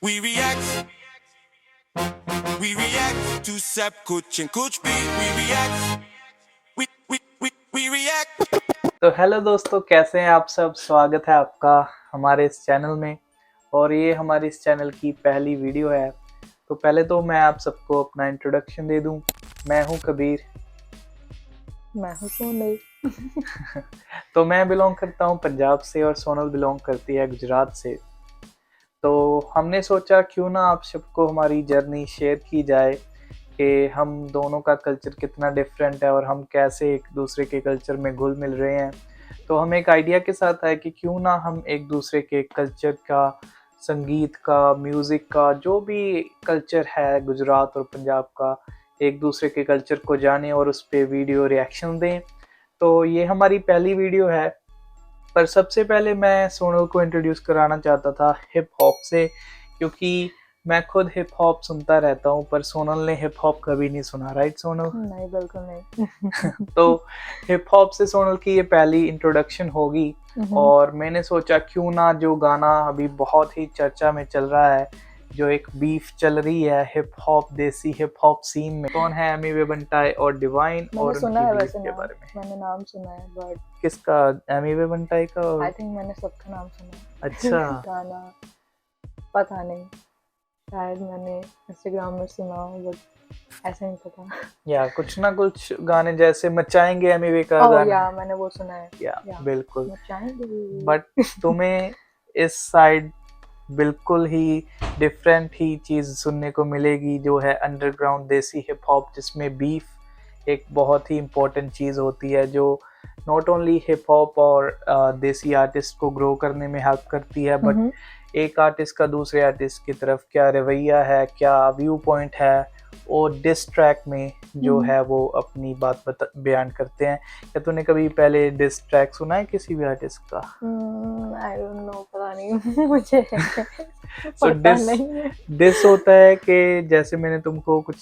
We react to Sap Kuch and Kuch Beat. We react. तो hello दोस्तों, कैसे हैं आप सब। स्वागत है आपका हमारे इस चैनल में और ये हमारे इस चैनल की पहली वीडियो है। तो पहले तो मैं आप सबको अपना इंट्रोडक्शन दे दूं। मैं हूं कबीर। मैं हूँ सोनल। तो मैं बिलोंग करता हूं पंजाब से और सोनल बिलोंग करती है गुजरात से। तो हमने सोचा क्यों ना आप सबको हमारी जर्नी शेयर की जाए कि हम दोनों का कल्चर कितना डिफरेंट है और हम कैसे एक दूसरे के कल्चर में घुल मिल रहे हैं। तो हम एक आइडिया के साथ आए कि क्यों ना हम एक दूसरे के कल्चर का, संगीत का, म्यूज़िक का, जो भी कल्चर है गुजरात और पंजाब का, एक दूसरे के कल्चर को जानें और उस पर वीडियो रिएक्शन दें। तो ये हमारी पहली वीडियो है। पर सबसे पहले मैं सोनल को इंट्रोड्यूस कराना चाहता था हिप हॉप से, क्योंकि मैं खुद हिप हॉप सुनता रहता हूँ, पर सोनल ने हिप हॉप कभी नहीं सुना। राइट सोनल? नहीं, बिल्कुल नहीं। तो हिप हॉप से सोनल की ये पहली इंट्रोडक्शन होगी। और मैंने सोचा क्यों ना जो गाना अभी बहुत ही चर्चा में चल रहा है, जो एक बीफ चल रही है हिप हॉप, देसी हिप हॉप सीन में, कौन है एमी बंटाई और डिवाइन, और सुना उनकी है बीफ वैसे के बारे में। मैंने नाम सुना है, बट किसका? एमी बंटाई का? आई थिंक मैंने सबका नाम सुना है। अच्छा। गाना पता नहीं, शायद मैंने इंस्टाग्राम में सुना हो, बट ऐसे नहीं पता। या कुछ ना कुछ गाने जैसे मचाएंगे एमी का ओह गाना। या मैंने वो सुना है। या बिल्कुल। मचाएंगे। बट तुम्हें इस साइड बिल्कुल ही डिफरेंट ही चीज़ सुनने को मिलेगी, जो है अंडरग्राउंड देसी हिप हॉप, जिसमें बीफ एक बहुत ही इम्पोर्टेंट चीज़ होती है, जो नॉट ओनली हिप हॉप और देसी आर्टिस्ट को ग्रो करने में हेल्प करती है, बट एक आर्टिस्ट का दूसरे आर्टिस्ट की तरफ क्या रवैया है, क्या व्यू पॉइंट है, और डिस ट्रैक में जो है वो अपनी बात बयान करते हैं। क्या तूने कभी पहले डिस ट्रैक सुना है किसी भी आर्टिस्ट का? आई डोंट नो, पता नहीं मुझे। So, डिस होता है कि जैसे मैंने तुमको कुछ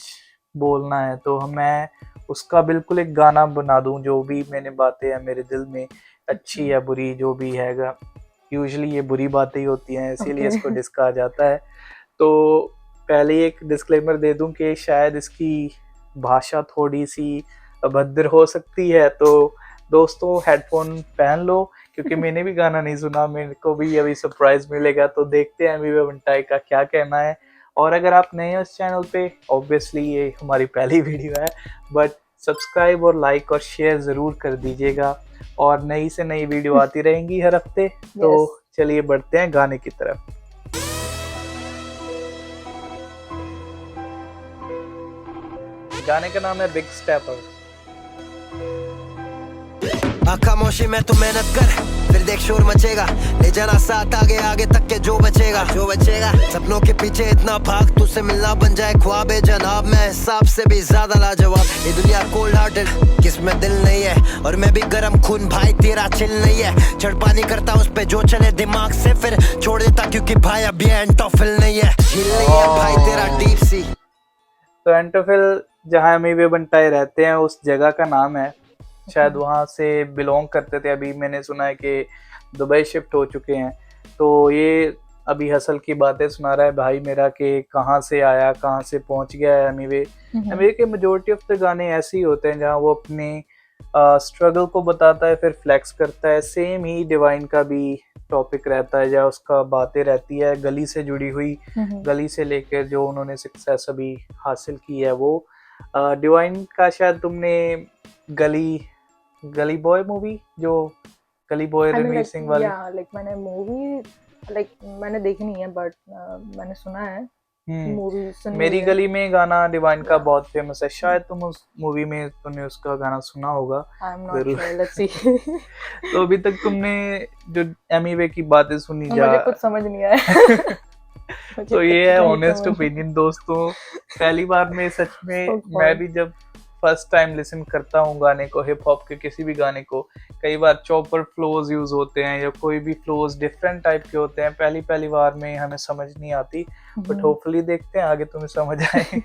बोलना है तो मैं उसका बिल्कुल एक गाना बना दूं, जो भी मैंने बातें हैं मेरे दिल में, अच्छी या बुरी जो भी हैगा। यूजुअली ये बुरी बातें ही होती हैं, इसीलिए इसको डिस कहा जाता है। तो पहले एक डिस्क्लेमर दे दूं कि शायद इसकी भाषा थोड़ी सी अभद्र हो सकती है, तो दोस्तों हेडफोन पहन लो, क्योंकि मैंने भी गाना नहीं सुना, मेरे को भी अभी सरप्राइज मिलेगा। तो देखते हैं एमी बंटाई का क्या कहना है। और अगर आप नए हो इस चैनल पे, ऑब्वियसली ये हमारी पहली वीडियो है, बट सब्सक्राइब और लाइक और शेयर ज़रूर कर दीजिएगा। और नई से नई वीडियो आती रहेंगी हर हफ्ते। तो चलिए बढ़ते हैं गाने की तरफ। गाने का नाम है बिग स्टेपर। खामोशी में तू मेहनत कर, फिर देख शोर मचेगा, ले जाना साथ आगे आगे तक के जो बचेगा सपनों के पीछे इतना भाग, तुझसे मिलना बन जाए ख्वाब जनाब। मैं हिसाब से भी ज्यादा लाजवाब, ये दुनिया कोल्ड हार्टेड, किसमें दिल नहीं है, और मैं भी गरम खून भाई, तेरा चिल नहीं है। छड़पा नहीं करता उस पे जो चले दिमाग से, फिर छोड़ देता क्योंकि भाई अभी एंटोफिल नहीं है, हिल नहीं है भाई तेरा डीप सी। तो एंटोफिल जहाँ एमी बंटाई रहते हैं उस जगह का नाम है, शायद वहाँ से बिलोंग करते थे। अभी मैंने सुना है कि दुबई शिफ्ट हो चुके हैं। तो ये अभी हसल की बातें सुना रहा है भाई मेरा कि कहाँ से आया, कहाँ से पहुँच गया है एमी के मेजोरिटी ऑफ द गाने ऐसे ही होते हैं जहाँ वो अपने स्ट्रगल को बताता है, फिर फ्लेक्स करता है। सेम ही डिवाइन का भी टॉपिक रहता है, जहाँ उसका बातें रहती है गली से जुड़ी हुई, गली से लेकर जो उन्होंने सक्सेस अभी हासिल की है वो। डिवाइन का शायद तुमने गली बॉय मूवी, जो गली बॉय रणवीर सिंह वाली, मैंने मूवी मैंने देखी नहीं है, बट मैंने सुना है मूवी। मेरी गली में गाना डिवाइन का बहुत फेमस है, शायद तुम उस मूवी में तुमने उसका गाना सुना होगा। तो अभी तक तुमने जो एमी की बातें सुनी, मुझे कुछ समझ नहीं आया। तो ये है ऑनेस्ट ओपिनियन दोस्तों। पहली बार में सच में मैं भी जब फर्स्ट टाइम लिसन करता हूँ गाने को, हिप हॉप के किसी भी गाने को, कई बार चॉपर फ्लोज यूज होते हैं या कोई भी फ्लोज डिफरेंट टाइप के होते हैं, पहली बार में हमें समझ नहीं आती, बट होपफुली देखते हैं आगे तुम्हें समझ आए।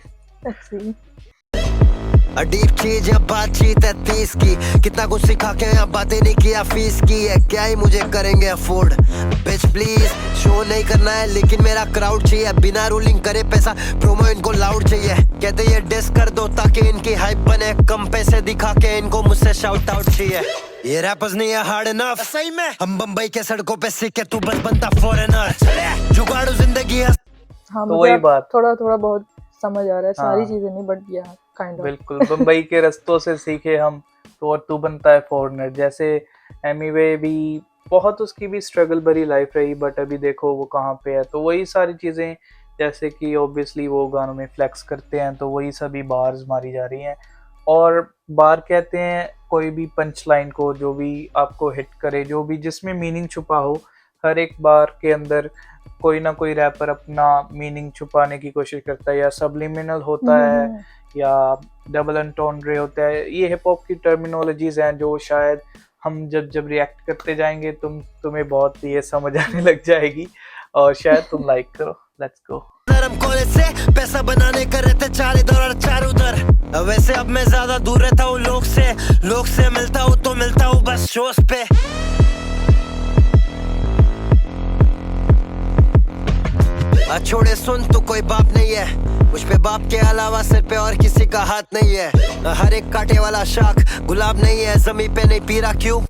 अडीप चीज या बातचीत है 30 की, कितना कुछ सिखा के यहाँ बातें नहीं किया फीस की है, क्या ही मुझे करेंगे अफोर्ड। बिच प्लीज शो नहीं करना है लेकिन मेरा क्राउड चाहिए, बिना रूलिंग करे पैसा प्रोमो इनको लाउड चाहिए। कहते ये डिस कर दो ताकि इनकी हाइप बने, कम पैसे दिखा के इनको मुझसे शाउट आउट चाहिए। ये रैपर्स नहीं है हार्ड इनफ, सही में हम बम्बई के सड़कों पे सीखे, तू बस बनता फॉरेनर। जुगाड़ू जिंदगी है। हाँ तो मुझे वही अब बात। थोड़ा थोड़ा बहुत समझ आ रहा है, सारी हाँ। चीजें नहीं बट या काइंड ऑफ। बिल्कुल बम्बई के रस्तों से सीखे हम, तो और तू बनता है फॉरेनर। जैसे एमिवे भी बहुत, उसकी भी स्ट्रगल भरी लाइफ रही, बट अभी देखो वो कहाँ पे है। तो वही सारी चीज़ें, जैसे कि ऑब्वियसली वो गानों में फ्लेक्स करते हैं, तो वही सभी बार्स मारी जा रही हैं। और बार कहते हैं कोई भी पंच लाइन को, जो भी आपको हिट करे, जो भी जिसमें मीनिंग छुपा हो, हर एक बार के अंदर कोई ना कोई रैपर अपना मीनिंग छुपाने की कोशिश करता है, या सबलिमिनल होता है या डबल एंटोनरे होता है। ये हिप हॉप की टर्मिनोलॉजीज हैं जो शायद हम जब रिएक्ट करते जाएंगे तुम्हें बहुत ये समझ आने लग जाएगी, और शायद तुम लाइक करो। Let's go. हम कॉलेज से पैसा बनाने कर रहे थे 4 इधर और 4 उधर, वैसे अब मैं ज्यादा दूर रहता हूँ लोग से मिलता हूँ तो मिलता हूँ बस शोज पे। छोड़े सुन, तू कोई बाप नहीं है, मुझ पे बाप के अलावा सिर पे और किसी का हाथ नहीं है। हर एक कांटे वाला शाख गुलाब नहीं है, जमीन पे नहीं पी रहा क्यों,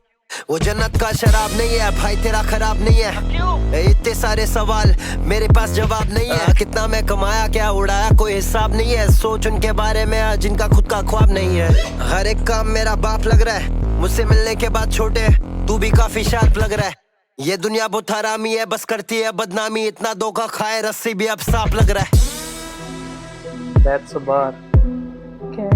वो जन्नत का शराब नहीं है, भाई तेरा खराब नहीं है। इतने सारे सवाल मेरे पास जवाब नहीं है, कितना मैं कमाया क्या उड़ाया कोई हिसाब नहीं है। सोच उनके बारे में जिनका खुद का ख्वाब नहीं है। हर एक काम मेरा बाप लग रहा है, मुझसे मिलने के बाद छोटे तू भी काफी शार्प लग रहा है। ये दुनिया बहुत हरामी है, बस करती है बदनामी, इतना धोखा खाए रस्सी भी अब साफ लग रहा है। That's a bar. Okay.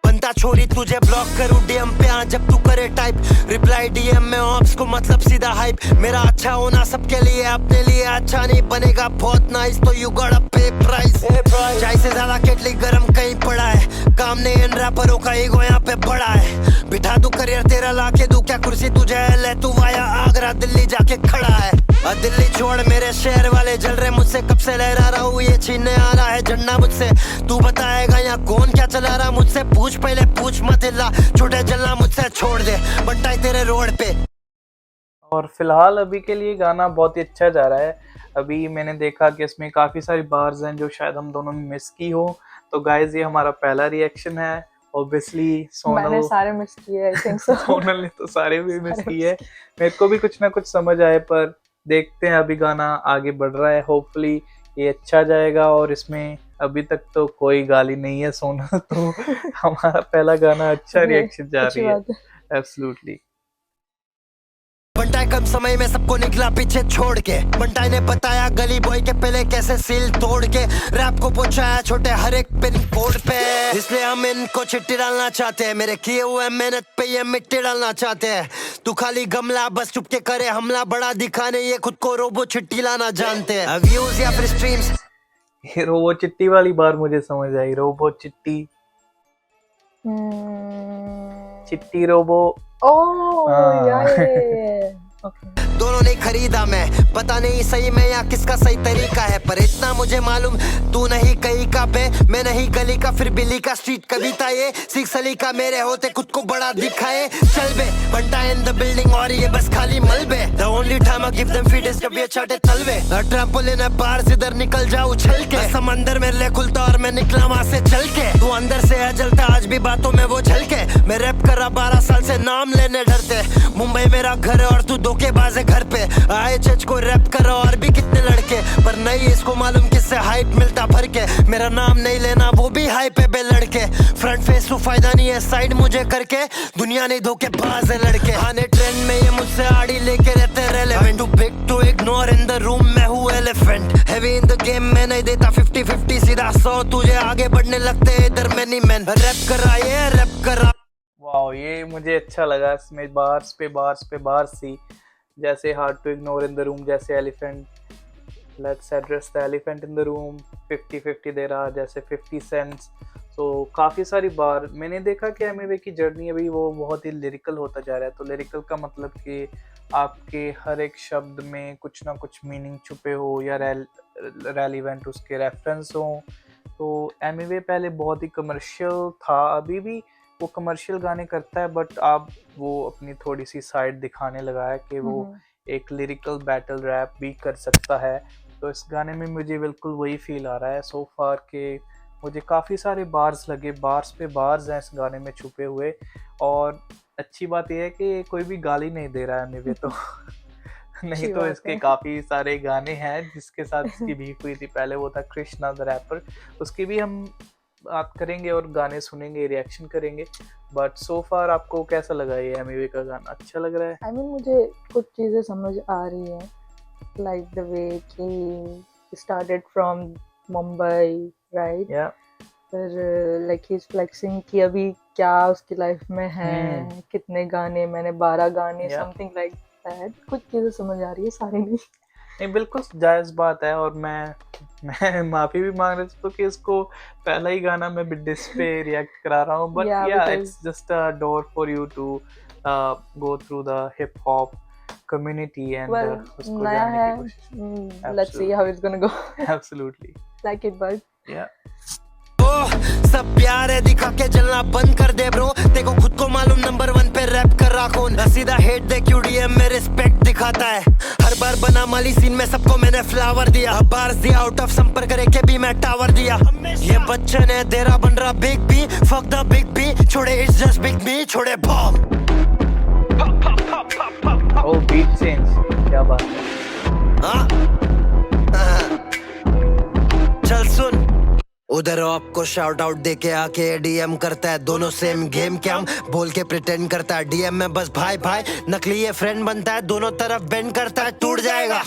बनता छोरी तुझे ब्लॉक करूं डीएम पे, जब तू करे टाइप रिप्लाई डीएम में ऑप्स को मतलब सीधा हाइप। मेरा अच्छा होना सबके लिए, अपने लिए अच्छा नहीं बनेगा बहुत नाइस तो यू गॉट अ पे प्राइस। चाय से ज्यादा केटली गरम कहीं पड़ा है, काम नहीं इन रैपरों का ईगो यहाँ पे बड़ा है। बिठा दू करियर तेरा लाके दूं क्या कुर्सी तुझे, ले तू आया आगरा दिल्ली जाके खड़ा है। दिल्ली छोड़ मेरे शहर वाले जल रहे, मुझसे कब से लहरा रहा हूँ ये छीनने आ रहा है झंडा मुझसे। तू बताएगा यहाँ कौन क्या चला रहा, मुझसे पूछ पहले पूछ मत हिला, छोटे जलना मुझसे छोड़ दे बट्टा तेरे रोड पे। और फिलहाल अभी के लिए गाना बहुत ही अच्छा जा रहा है। अभी मैंने देखा कि इसमें काफ़ी सारी बार्स हैं जो शायद हम दोनों ने मिस की हो। तो गाइज ये हमारा पहला रिएक्शन है। ऑब्वियसली मैंने सोनल सारे मिस किए, आई थिंक सो। सोनल ने तो सारे भी मिस किए। मेरे को भी कुछ ना कुछ समझ आए, पर देखते हैं अभी गाना आगे बढ़ रहा है। होपफुली ये अच्छा जाएगा, और इसमें अभी तक तो कोई गाली नहीं है सोनल, तो हमारा पहला गाना अच्छा रिएक्शन जा रही है। एब्सोल्युटली। बंटाई कम समय में सबको निकला पीछे छोड़ के, बंटाई ने बताया गली बॉय के पहले कैसे सील तोड़ के रैप को पहुंचाया छोटे हर एक पिन कोड पे। इसलिए हम इनको चिट्ठी डालना चाहते हैं, मेरे किए हुए मेहनत पे ये मिट्टी डालना चाहते हैं। तू खाली गमला बस चुपके करे हमला, बड़ा दिखाने ये खुद को रोबो चिट्ठी लाना जानते हैं। व्यूज या फिर स्ट्रीम्स, ये रोबो चिट्टी वाली बार मुझे समझ आई। रोबो चिट्टी, चिट्टी रोबो। ओह यार, ओके। दोनों ने खरीदा मैं, पता नहीं सही में या किसका सही तरीका है, पर इतना मुझे मालूम तू नहीं कहीं का पे, मैं नहीं गली का फिर बिल्ली का स्ट्रीट कविता ये सीख सली का मेरे होते खुद को बड़ा दिखाए। चल बे बंटा इन द बिल्डिंग और ये बस खाली मलबे, the only time I give them feed is जब ये चाटे तलवे। ट्रैम्पोलिन है बाहर से इधर निकल जाओ उछल के, समंदर में ले खुलता और मैं निकला वहां से चल के। तू अंदर से है जलता आज भी बातों में वो झलके, मैं रैप कर रहा 12 साल से नाम लेने डरते। मुंबई मेरा घर है और तू धोखेबाज है घर पे, आए चच को रैप करो और भी कितने लड़के, पर नहीं इसको मालूम किससे हाइप मिलता भर के। मेरा नाम नहीं लेना वो भी हाइप है बे लड़के, फ्रंट फेस तो फायदा नहीं है साइड मुझे करके, दुनिया नहीं धोखेबाज है लड़के। आने ट्रेंड में ये मुझसे आड़ी लेके रहते relevant, too big to ignore in the room मैं हूँ elephant, heavy in the game मैं नहीं देता 50-50 सीधा 100, तुझे आगे बढ़ने लगते इधर मैनी मैन। रैप कर रहा ये रैप कर रहा। वाओ, ये मुझे अच्छा लगा। इसमें बार्स पे बार्स पे बार्स सी, जैसे hard to ignore in the room, जैसे elephant, let's address the elephant in the room, 50-50 दे रहा जैसे 50 सेंट्स। तो काफ़ी सारी बार मैंने देखा कि एमिवे की जर्नी अभी वो बहुत ही लिरिकल होता जा रहा है। तो लिरिकल का मतलब कि आपके हर एक शब्द में कुछ ना कुछ मीनिंग छुपे हो, या रेलिवेंट उसके रेफरेंस हों। तो एमिवे पहले बहुत ही कमर्शियल था, अभी भी वो कमर्शियल गाने करता है, बट अब वो अपनी थोड़ी सी साइड दिखाने लगा है कि वो एक लिरिकल बैटल रैप भी कर सकता है। तो इस गाने में मुझे बिल्कुल वही फील आ रहा है सो फार के मुझे काफ़ी सारे बार्स लगे, बार्स पे बार्स हैं इस गाने में छुपे हुए। और अच्छी बात यह है कि कोई भी गाली नहीं दे रहा है एमिवे तो नहीं अच्छी तो बात इसके है। काफ़ी सारे गाने हैं जिसके साथ इसकी बीफ हुई थी। पहले वो था कृष्णा द रैपर, उसकी भी हम बात करेंगे और गाने सुनेंगे, रिएक्शन करेंगे। बट सो फार आपको कैसा लगा ये एमिवे का गाना? अच्छा लग रहा है? आई मीन मुझे कुछ चीज़ें समझ आ रही हैं, लाइक द वे कि स्टार्टेड फ्रॉम मुंबई, राइट? या फिर लाइक ही इज फ्लेक्सिंग कि अभी क्या उसकी लाइफ में है, कितने गाने, मैंने 12 गाने, Yeah. Something like that. कुछ चीज़ें समझ आ रही है, सारी नहीं। नहीं, बिल्कुल जायज़ बात है। और मैं माफ़ी भी मांग रहा था कि इसको पहला ही गाना मैं डिस पे रिएक्ट करा रहा हूँ, बट Yeah, या because- it's just a door for you to go through the hip hop community and well उसको नया जानने है, की कोशिश। Let's see how it's gonna go. Absolutely like it but या सब प्यार है दिखा के जलना बंद कर दे ब्रो, देखो खुद को मालूम नंबर 1 पे रैप कर रहा कौन। सीधा हेट दे क्यू डीएम में रिस्पेक्ट दिखाता है, हर बार बना माली सीन में सबको मैंने फ्लावर दिया, बार्स दिया आउट ऑफ संपर्क करे के भी मैं टावर दिया। ये बच्चन है तेरा बन रहा Big B, fuck the Big B, छोड़े इट्स जस्ट बिग बी, छोड़े बॉम। ओ बीट चेंज, क्या बात है। हाँ? चल सुन, उधर आपको शाउट आउट दे के आके डीएम करता है, दोनों सेम गेम क्या हम बोल के प्रिटेंड करता है, डीएम में बस भाई भाई नकली ये फ्रेंड बनता है, दोनों तरफ बेंड करता है, टूट जाएगा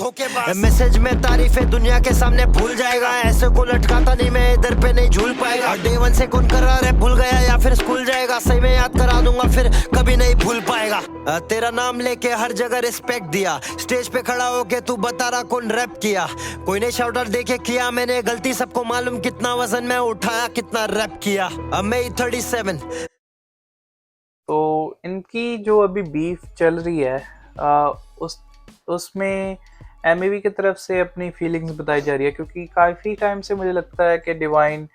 मैसेज में तारीफ है दुनिया के सामने भूल जाएगा, ऐसे को लटकाता नहीं मैं इधर पे नहीं झूल पाएगा, डे 1 से कौन कर रहा है भूल गया या फिर स्कूल जाएगा, सही में याद करा दूंगा फिर कभी नहीं भूल पाएगा। तेरा नाम लेके हर जगह रिस्पेक्ट दिया, स्टेज पे खड़ा होके तू बता रहा कौन रैप किया, कोई ने शाउट आउट देके किया मैंने गलती, सबको मालूम कितना वजन मैं उठाया कितना रैप किया। अब मैं 37। तो इनकी जो अभी बीफ चल रही है उसमें एमिवे की तरफ से अपनी फीलिंग्स बताई जा रही है, क्योंकि काफ़ी टाइम से मुझे लगता है कि डिवाइन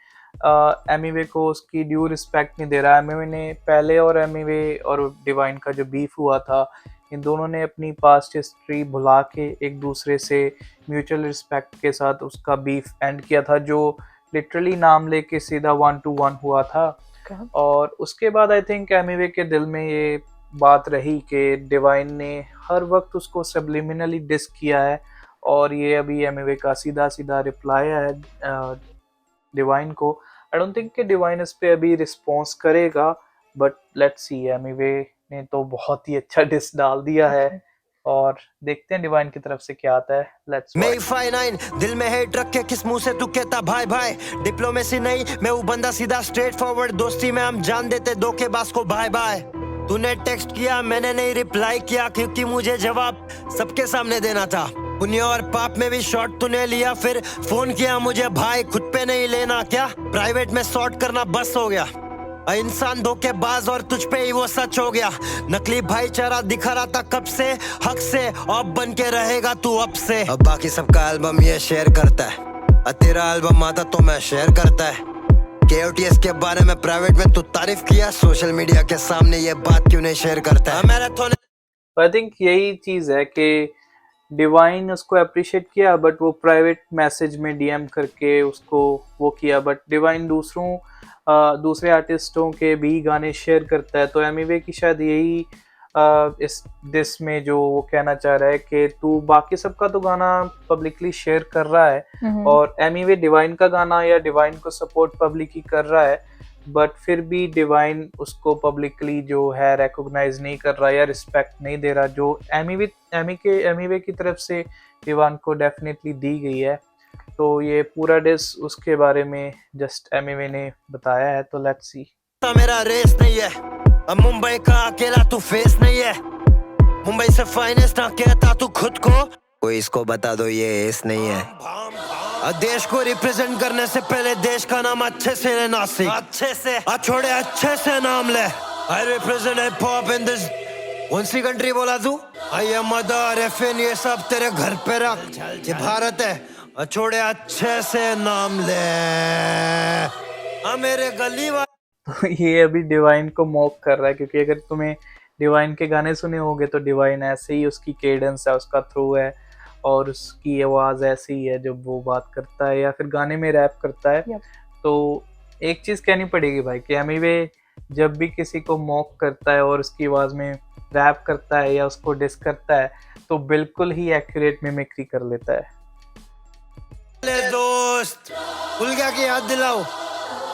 एमिवे को उसकी ड्यू रिस्पेक्ट नहीं दे रहा है। एमिवे ने पहले और एमिवे और डिवाइन का जो बीफ हुआ था, इन दोनों ने अपनी पास्ट हिस्ट्री भुला के एक दूसरे से म्यूचुअल रिस्पेक्ट के साथ उसका बीफ एंड किया था, जो लिटरली नाम लेके सीधा 1 to 1 हुआ था। और उसके बाद आई थिंक एमिवे के दिल में ये बात रही कि डिवाइन ने हर वक्त उसको सब्लिमिनली डिस किया है, और ये अभी एमिवे का सीधा सीधा रिप्लाई है डिवाइन को। आई डोंट थिंक कि डिवाइन इस पे अभी रिस्पॉन्स करेगा, बट लेट्स सी। एमिवे ने तो बहुत ही अच्छा डिस डाल दिया है, और देखते हैं डिवाइन की तरफ से क्या आता है। लेट्स मैं 59 दिल में हेट रख के किस मुंह से तू कहता भाई भाई, डिप्लोमेसी नहीं मैं वो बंदा सीधा स्ट्रेट फॉरवर्ड, दोस्ती में हम जान देते धोखेबाज को बाय बाय। तूने टेक्स्ट किया मैंने नहीं रिप्लाई किया, क्योंकि मुझे जवाब सबके सामने देना था, पुण्य और पाप में भी शॉट तूने लिया, फिर फोन किया मुझे भाई खुद पे नहीं लेना क्या, प्राइवेट में सॉर्ट करना बस हो गया, इंसान धोखेबाज और तुझ पे ही वो सच हो गया, नकली भाईचारा दिखा रहा था कब से, हक से अब बन के रहेगा तू अब से। अब बाकी सबका एल्बम ये शेयर करता है, तेरा एल्बम आता तो मैं शेयर करता है, KOTS के बारे में प्राइवेट में तू तारीफ किया, सोशल मीडिया के सामने ये बात क्यों नहीं शेयर करता है। मैराथन आई थिंक यही चीज़ है कि डिवाइन उसको अप्रिशिएट किया, बट वो प्राइवेट मैसेज में DM करके उसको वो किया, बट डिवाइन दूसरे आर्टिस्टों के भी गाने शेयर करता है। तो एमिवे की शायद यही इस डिस में जो वो कहना चाह रहा है कि तू बाकी सबका तो गाना पब्लिकली शेयर कर रहा है, और एमिवे डिवाइन का गाना या डिवाइन को सपोर्ट पब्लिकली कर रहा है, बट फिर भी डिवाइन उसको पब्लिकली जो है रिकॉग्नाइज नहीं कर रहा या रिस्पेक्ट नहीं दे रहा, जो एमिवे की तरफ से डिवाइन को डेफिनेटली दी गई है। तो ये पूरा डिस उसके बारे में जस्ट एमिवे ने बताया है। तो लेट्स सी। मेरा रेस नहीं है, अब मुंबई का अकेला तू फेस नहीं है, मुंबई से फाइनेस्ट ना कहता तू खुद को, कोई इसको बता दो ये एस नहीं है। देश को रिप्रेजेंट करने से पहले देश का नाम अच्छे से लेना सीख, अच्छे से छोड़े अच्छे से नाम ले। I represent hip hop in this कौन सी कंट्री बोला तू? I am mother FN, ये सब तेरे घर पे रख, ये भारत है, छोड़े अच्छे से नाम ले मेरे गली वाले। तो ये अभी डिवाइन को मॉक कर रहा है, क्योंकि अगर तुम्हें डिवाइन के गाने सुने होंगे तो डिवाइन ऐसे ही, उसकी केडेंस है, उसका थ्रो है और उसकी आवाज़ ऐसी ही है जब वो बात करता है या फिर गाने में रैप करता है। Yep. तो एक चीज़ कहनी पड़ेगी भाई कि एमिवे जब भी किसी को मॉक करता है और उसकी आवाज़ में रैप करता है या उसको डिस करता है तो बिल्कुल ही एक्यूरेट मिमिक्री कर लेता है। दोस्त भूल गया कि याद दिलाओ,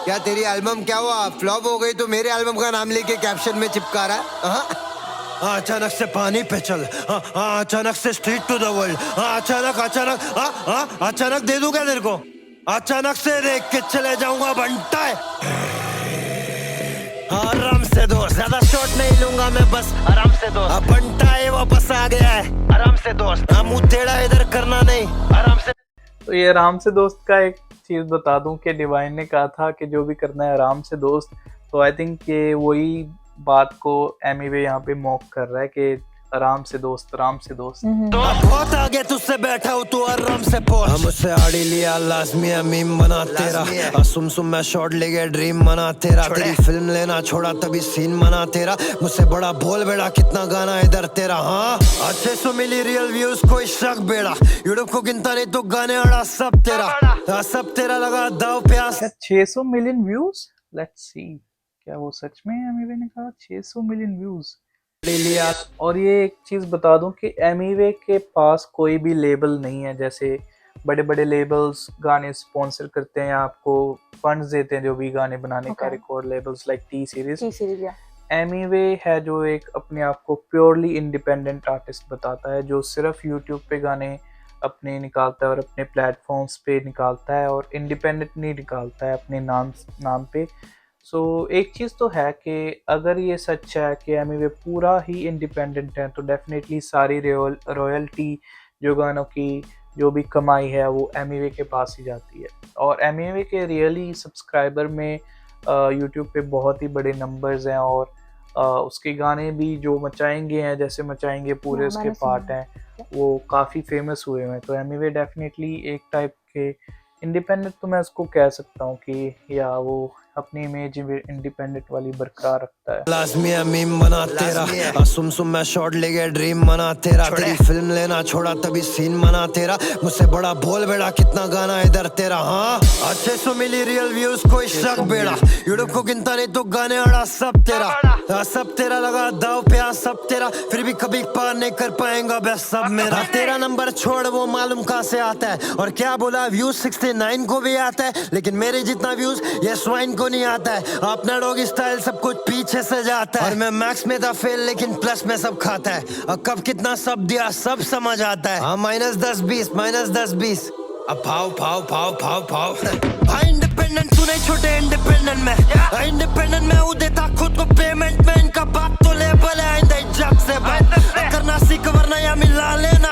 क्या तेरी एल्बम क्या हुआ, फ्लॉप हो गई तो मेरे एल्बम का नाम लेके कैप्शन में चिपका रहा है। अचानक से पानी पे चल, अचानक से स्ट्रीट टू द वर्ल्ड, अचानक अचानक अचानक दे दूं क्या तेरे को, अचानक से देख के चले जाऊंगा बंटा है। आराम से दोस्त, ज्यादा शॉट नहीं लूंगा मैं, बस आराम से दोस्त। बंटा है वापस आ गया है, आराम से दोस्त। मुंह टेढ़ा इधर करना नहीं, आराम से। तो ये आराम से दोस्त का एक चीज़ बता दूं कि डिवाइन ने कहा था कि जो भी करना है आराम से दोस्त। तो आई थिंक ये वही बात को एमिवे यहाँ पे मॉक कर रहा है कि आराम से दोस्त, आराम से दोस्त। तो बहुत आगे तुझसे बैठा हूँ, तू आराम से पहुंच। मुझसे आड़ी लिया लाजमी मीम बना तेरा, सुम मैं शॉट ले गया ड्रीम बना तेरा। तेरी फिल्म लेना छोड़ा तभी सीन बना तेरा, मुझसे बड़ा बोल बेड़ा कितना गाना इधर तेरा। हाँ 600 मिली रियल व्यूज कोई शक बेड़ा, यूट्यूब को गिनता नहीं तो गाने अड़ा सब तेरा, सब तेरा लगा दाव प्यास। 600 मिलियन व्यूज, लेट्स सी क्या वो सच में एमिवे ने कहा 600 मिलियन व्यूज। और ये एक चीज़ बता दूं कि एमिवे के पास कोई भी लेबल नहीं है। जैसे बड़े बड़े लेबल्स गाने स्पॉन्सर करते हैं या आपको फंड्स देते हैं जो भी गाने बनाने का, record labels like T series. Emiway है जो एक अपने आप को प्योरली इंडिपेंडेंट आर्टिस्ट बताता है, जो सिर्फ यूट्यूब पे गाने अपने निकालता है और अपने प्लेटफॉर्म्स पे निकालता है और इंडिपेंडेंट नहीं निकालता है अपने नाम पे। सो एक चीज़ तो है कि अगर ये सच है कि एमिवे पूरा ही इंडिपेंडेंट है तो डेफिनेटली सारी रॉयल्टी जो गानों की जो भी कमाई है वो एमिवे के पास ही जाती है। और एमिवे के रियली सब्सक्राइबर में यूट्यूब पे बहुत ही बड़े नंबर्स हैं और उसके गाने भी जो मचाएंगे हैं, जैसे मचाएंगे पूरे उसके पार्ट हैं, वो काफ़ी फेमस हुए हैं। तो एमिवे डेफिनेटली एक टाइप के इंडिपेंडेंट तो मैं उसको कह सकता हूँ कि या वो अपनी इमेज इंडिपेंडेंट वाली बरकरार रखता है। लाजमी मीम बना तेरा, सुम मैं शॉट ले गया ड्रीम बना तेरा। तेरी फिल्म लेना छोड़ा तभी सीन बना तेरा, मुझसे बड़ा बोल बेड़ा कितना गाना इधर तेरा। हाँ 600 मिली रियल व्यूज कोई शक बेड़ा, यूट्यूब को गिनता नहीं तो गाने अड़ा सब तेरा, सब तेरा लगा दाव प्यास सब तेरा, फिर भी कभी पार नहीं कर पाएगा बस सब मेरा। तेरा नंबर छोड़ वो मालूम कहाँ से आता है, और क्या बोला व्यूज 69 को भी आता है, लेकिन मेरे जितना व्यूज ये स्वाइन को नहीं आता है। अपना डॉगी स्टाइल सब कुछ पीछे से जाता है, और मैं मैक्स में था फेल लेकिन प्लस में सब खाता है। और कब कितना सब दिया सब समझ आता है। हाँ -10-20 अब भाव भाई इंडिपेंडेंट तू नहीं छोटे इंडिपेंडेंट में, इंडिपेंडेंट में वो देता खुद को पेमेंट में। इनका बात तो लेबल है आइंदा जग से बात करना सीख वरना या मिला लेना,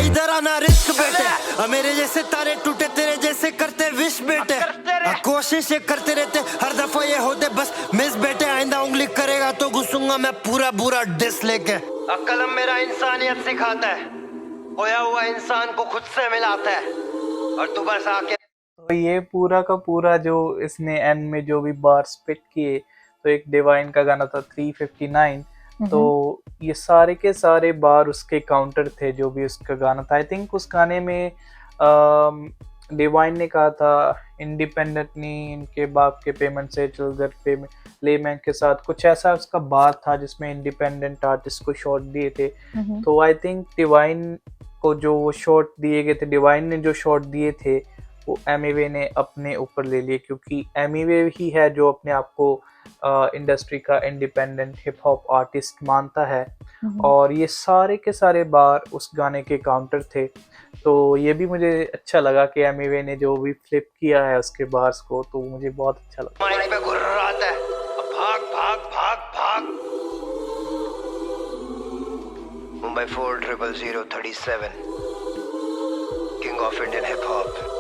इधर आना रिस्क बेटे। मेरे जैसे तारे टूटे तेरे जैसे करते विश बेटे, कोशिश ये करते रहते हर दफा ये होते बस मिस बेटे। आइंदा उंगली करेगा तो घुसूंगा मैं पूरा डिस लेके। कलम मेरा इंसानियत सिखाता है, खोया हुआ इंसान को खुद से मिलाता है, और तू बस आके। तो ये पूरा का पूरा जो इसने एंड में जो भी बार स्पिट किए, तो एक डिवाइन का गाना था 359, तो ये सारे के सारे बार उसके काउंटर थे जो भी उसका गाना था। आई थिंक उस गाने में डिवाइन ने कहा था इंडिपेंडेंट नहीं इनके बाप के पेमेंट से चल घर पे लेमैन के साथ, कुछ ऐसा उसका बात था जिसमें इंडिपेंडेंट आर्टिस्ट को शॉट दिए थे। तो आई थिंक डिवाइन को जो वो शॉट दिए गए थे, डिवाइन ने जो शॉट दिए थे वो एमिवे ने अपने ऊपर ले लिए, क्योंकि एमिवे ही है जो अपने आप को इंडस्ट्री का इंडिपेंडेंट हिप हॉप आर्टिस्ट मानता है। और ये सारे के सारे बार उस गाने के काउंटर थे। तो ये भी मुझे अच्छा लगा कि एमिवे ने जो भी फ्लिप किया है उसके बार्स को, तो मुझे बहुत अच्छा लगा। माइक पे घुर्राता है, भाग Mumbai 40037 king of Indian hip hop.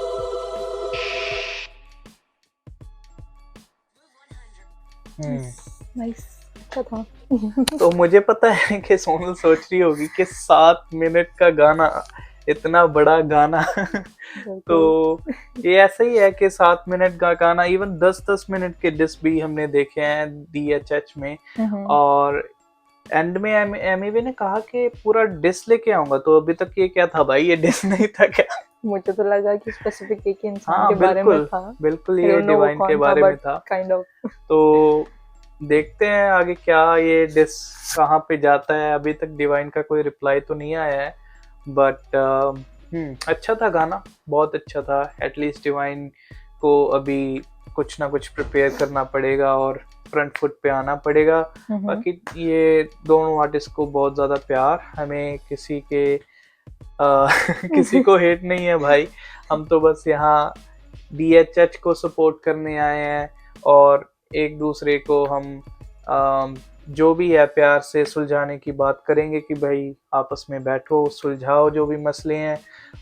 Nice, अच्छा था। तो मुझे पता है कि सोनल सोच रही होगी कि 7 मिनट का गाना इतना बड़ा गाना तो ये ऐसा ही है कि 7 मिनट का गाना, इवन 10-10 मिनट के डिस भी हमने देखे हैं DHH में। और एंड में एमिवे ने कहा कि पूरा डिस लेके आऊंगा, तो अभी तक ये क्या था भाई, ये डिस नहीं था क्या? मुझे तो लगा कि स्पेसिफिक एक इंसान हाँ के बारे में बिल्कुल था। बिल्कुल, I ये don't know वो डिवाइन कौन के था, बारे but में था। kind of. तो देखते हैं आगे क्या ये डिस कहाँ पे जाता है। अभी तक डिवाइन का कोई रिप्लाई तो नहीं आया है, बट अच्छा था गाना, बहुत अच्छा था। एटलीस्ट डिवाइन को अभी कुछ ना कुछ प्रिपेयर करना पड़ेगा और फ्रंट फुट पे आना पड़ेगा। बाकी ये दोनों आर्टिस्ट को बहुत ज़्यादा प्यार, हमें किसी के किसी को हेट नहीं है भाई। हम तो बस यहाँ DHH को सपोर्ट करने आए हैं और एक दूसरे को हम जो भी है प्यार से सुलझाने की बात करेंगे कि भाई आपस में बैठो, सुलझाओ जो भी मसले हैं।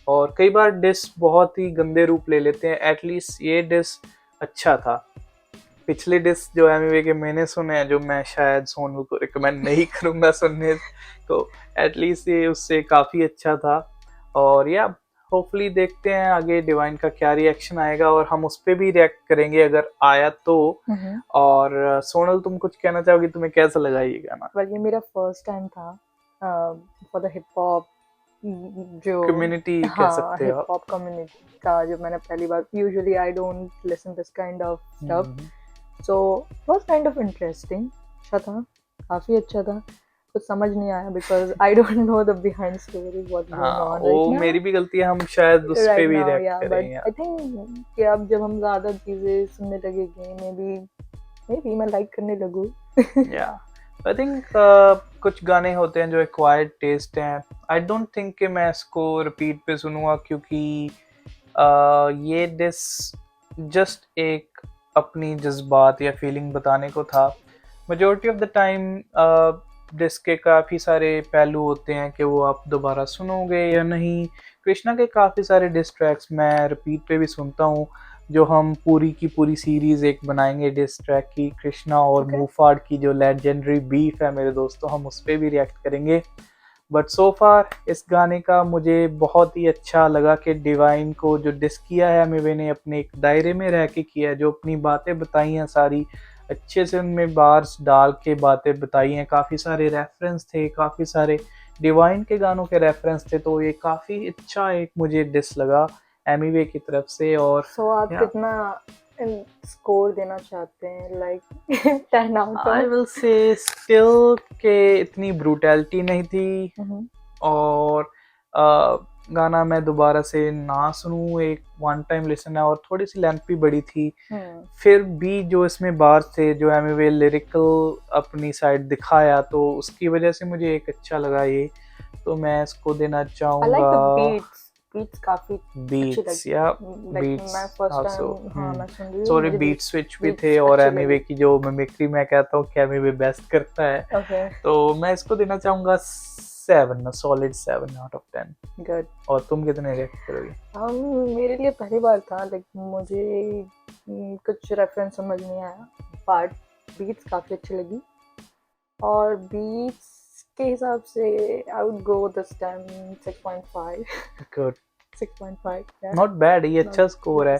और कई बार डिस बहुत ही गंदे रूप ले लेते हैं, एटलीस्ट ये डिस अच्छा था। पिछले डिस जो एमिवे के मैंने सुने हैं, जो मैं शायद सोनू को रिकमेंड नहीं करूंगा सुनने, तो एटलीस्ट ये उससे काफ़ी अच्छा था। और या होपफुली देखते हैं आगे डिवाइन का क्या रिएक्शन आएगा और हम उस पर भी रिएक्ट करेंगे अगर आया तो। और सोनल, तुम कुछ कहना चाहोगी, तुम्हें कैसा लगा ये गाना? Well, ये मेरा फर्स्ट टाइम था फॉर द हिप हॉप जो कम्युनिटी कह हाँ सकते हो हिप हॉप कम्युनिटी का, जो मैंने पहली बार, usually I don't listen this kind of stuff, so was kind of interesting. अच्छा था, काफी अच्छा था। कुछ समझ नहीं आया because I don't know the behind story what going हाँ, ऑन वो राइट नाउ। मेरी भी गलती है, हम शायद उस पे भी रिएक्ट बट करेंगे। आई थिंक कि अब जब हम ज्यादा चीजें सुनने लगेंगे, मे बी मैं लाइक करने लगूँ। या आई थिंक कुछ गाने होते हैं जो एक्वायर्ड टेस्ट हैं। आई डोंट थिंक कि मैं इसको रिपीट पे सुनूंगा, क्योंकि ये डिस जस्ट एक अपनी जज्बात या फीलिंग बताने को था। मेजॉरिटी ऑफ द टाइम डिस के काफ़ी सारे पहलू होते हैं कि वो आप दोबारा सुनोगे या नहीं। कृष्णा के काफ़ी सारे डिस ट्रैक्स मैं रिपीट पे भी सुनता हूँ, जो हम पूरी की पूरी सीरीज एक बनाएंगे डिस ट्रैक की, कृष्णा और मूफाड़ की जो लेजेंडरी बीफ है मेरे दोस्तों, हम उस पर भी रिएक्ट करेंगे। बट सो फार इस गाने का मुझे बहुत ही अच्छा लगा कि डिवाइन को जो डिस किया है एमिवे ने अपने एक दायरे में रह के किया है, जो अपनी बातें बताई हैं सारी अच्छे से उनमें बार्स डाल के बातें बताई हैं। काफ़ी सारे रेफरेंस थे, काफ़ी सारे डिवाइन के गानों के रेफरेंस थे, तो ये काफ़ी अच्छा एक मुझे डिस लगा एमिवे की तरफ से। और सो आप कितना स्कोर देना चाहते हैं, like 10 out of? I will say still के इतनी ब्रूटैलिटी नहीं थी, और गाना मैं दोबारा से ना सुनूं, एक वन टाइम लिसन है, और थोड़ी सी लेंथ भी बड़ी थी। फिर भी जो इसमें बार्स थे, जो एमिवे लिरिकल अपनी साइड दिखाया, तो उसकी वजह से मुझे एक अच्छा लगा ये, तो मैं इसको देना चाहूँगा बीट्स काफी बीट्स या बीट्स सॉरी बीट स्विच भी थे, और एमिवे की जो मिमिक्री मैं कहता हूँ कि एमिवे बेस्ट करता है, तो मैं इसको देना चाहूँगा 7, सॉलिड 7 आउट ऑफ 10। गुड। और तुम कितने रिएक्ट करोगे? मेरे लिए पहली बार था, लाइक मुझे कुछ रेफरेंस समझ नहीं आया, बट बीट्स काफी अच्छी लगी, और बीट्स के हिसाब से I would go this time 6.5। Good, 6.5 not bad, ये अच्छा स्कोर है,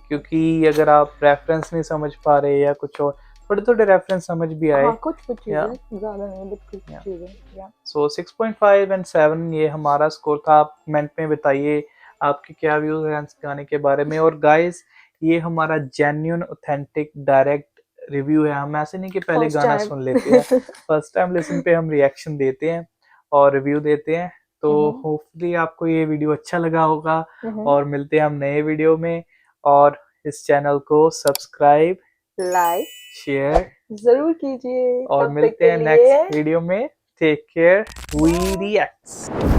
क्योंकि अगर आप रेफरेंस नहीं समझ पा रहे या कुछ और थोड़े रेफरेंस समझ भी आए, कुछ चीजें, ज्यादा नहीं बट कुछ चीजें। सो 6.5 एंड 7 ये हमारा स्कोर था। आप कमेंट में बताइए आपके क्या व्यूज हैं इस गाने के बारे में। और गाइस, ये हमारा जेन्युइन ऑथेंटिक डायरेक्ट रिव्यू है, हम ऐसे नहीं कि पहले गाना सुन लेते हैं, फर्स्ट टाइम लिसन पे हम रिएक्शन देते हैं और रिव्यू देते हैं। तो होपफुली आपको ये वीडियो अच्छा लगा होगा, और मिलते हैं हम नए वीडियो में, और इस चैनल को सब्सक्राइब, लाइक, शेयर जरूर कीजिए, और मिलते हैं नेक्स्ट वीडियो में। Take care, we react.